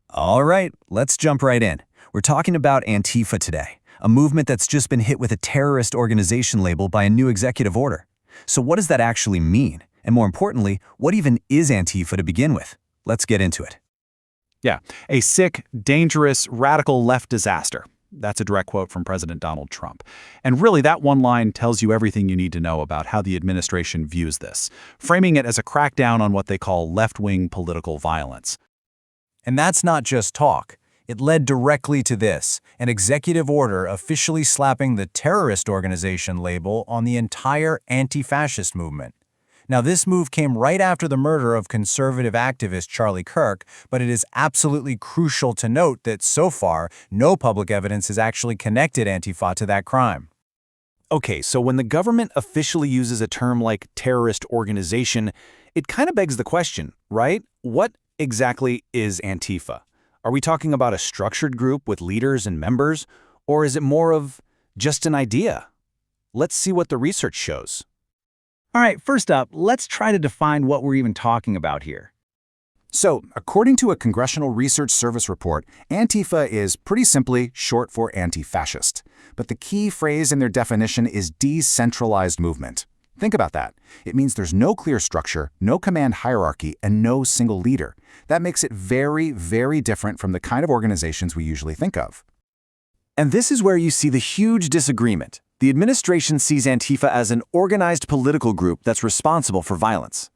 All right, let's jump right in. We're talking about Antifa today, a movement that's just been hit with a terrorist organization label by a new executive order. So what does that actually mean? And more importantly, what even is Antifa to begin with? Let's get into it. Yeah, a sick, dangerous, radical left disaster. That's a direct quote from President Donald Trump. And really, that one line tells you everything you need to know about how the administration views this, framing it as a crackdown on what they call left-wing political violence. And that's not just talk. It led directly to this, an executive order officially slapping the terrorist organization label on the entire anti-fascist movement. Now, this move came right after the murder of conservative activist Charlie Kirk, but it is absolutely crucial to note that so far, no public evidence has actually connected Antifa to that crime. Okay, so when the government officially uses a term like terrorist organization, it kind of begs the question, right? What exactly is Antifa? Are we talking about a structured group with leaders and members, or is it more of just an idea? Let's see what the research shows. All right, first up, let's try to define what we're even talking about here. So, according to a Congressional Research Service report, Antifa is pretty simply short for anti-fascist. But the key phrase in their definition is decentralized movement. Think about that. It means there's no clear structure, no command hierarchy, and no single leader. That makes it very, very different from the kind of organizations we usually think of. And this is where you see the huge disagreement. The administration sees Antifa as an organized political group that's responsible for violence.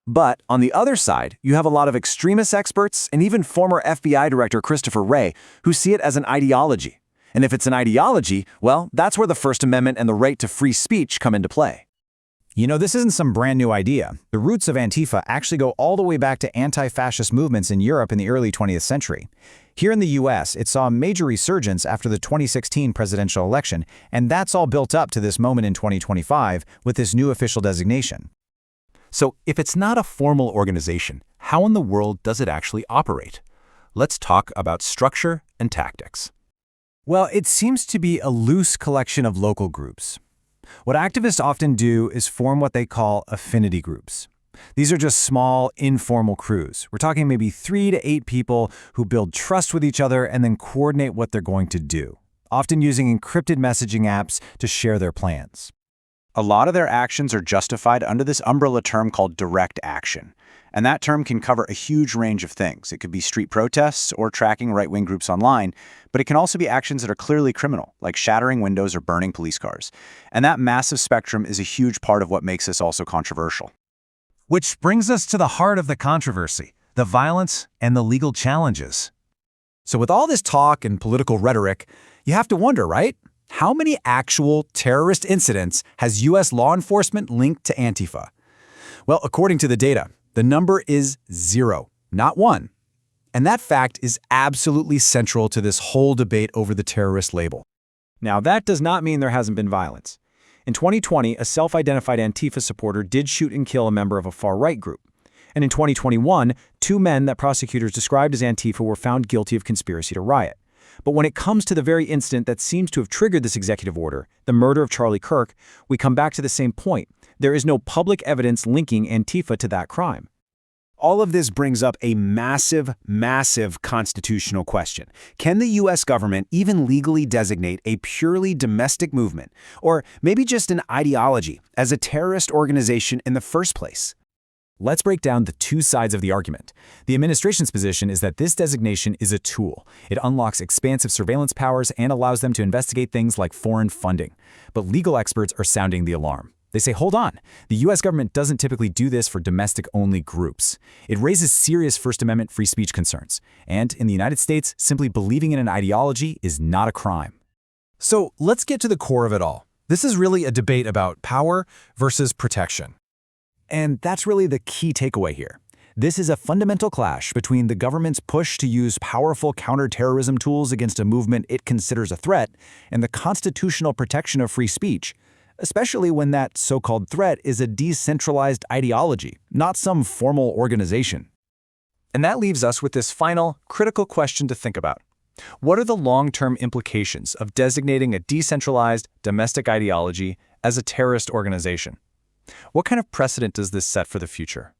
But on the other side, you have a lot of extremist experts and even former FBI Director Christopher Wray who see it as an ideology. And if it's an ideology, well, that's where the First Amendment and the right to free speech come into play. You know, this isn't some brand new idea. The roots of Antifa actually go all the way back to anti-fascist movements in Europe in the early 20th century. Here in the US, it saw a major resurgence after the 2016 presidential election, and that's all built up to this moment in 2025 with this new official designation. So if it's not a formal organization, how in the world does it actually operate? Let's talk about structure and tactics. Well, it seems to be a loose collection of local groups. What activists often do is form what they call affinity groups. These are just small, informal crews. We're talking maybe 3 to 8 people who build trust with each other and then coordinate what they're going to do, often using encrypted messaging apps to share their plans. A lot of their actions are justified under this umbrella term called direct action. And that term can cover a huge range of things. It could be street protests or tracking right-wing groups online, but it can also be actions that are clearly criminal, like shattering windows or burning police cars. And that massive spectrum is a huge part of what makes this also controversial. Which brings us to the heart of the controversy, the violence and the legal challenges. So with all this talk and political rhetoric, you have to wonder, right? How many actual terrorist incidents has U.S. law enforcement linked to Antifa? Well, according to the data, the number is 0, not 1. And that fact is absolutely central to this whole debate over the terrorist label. Now, that does not mean there hasn't been violence. In 2020, a self-identified Antifa supporter did shoot and kill a member of a far-right group. And in 2021, 2 men that prosecutors described as Antifa were found guilty of conspiracy to riot. But when it comes to the very incident that seems to have triggered this executive order, the murder of Charlie Kirk, we come back to the same point. There is no public evidence linking Antifa to that crime. All of this brings up a massive, massive constitutional question. Can the U.S. government even legally designate a purely domestic movement, or maybe just an ideology, as a terrorist organization in the first place? Let's break down the 2 sides of the argument. The administration's position is that this designation is a tool. It unlocks expansive surveillance powers and allows them to investigate things like foreign funding. But legal experts are sounding the alarm. They say, hold on, the U.S. government doesn't typically do this for domestic-only groups. It raises serious First Amendment free speech concerns. And in the United States, simply believing in an ideology is not a crime. So let's get to the core of it all. This is really a debate about power versus protection. And that's really the key takeaway here. This is a fundamental clash between the government's push to use powerful counterterrorism tools against a movement it considers a threat and the constitutional protection of free speech, especially when that so-called threat is a decentralized ideology, not some formal organization. And that leaves us with this final, critical question to think about. What are the long-term implications of designating a decentralized, domestic ideology as a terrorist organization. What kind of precedent does this set for the future?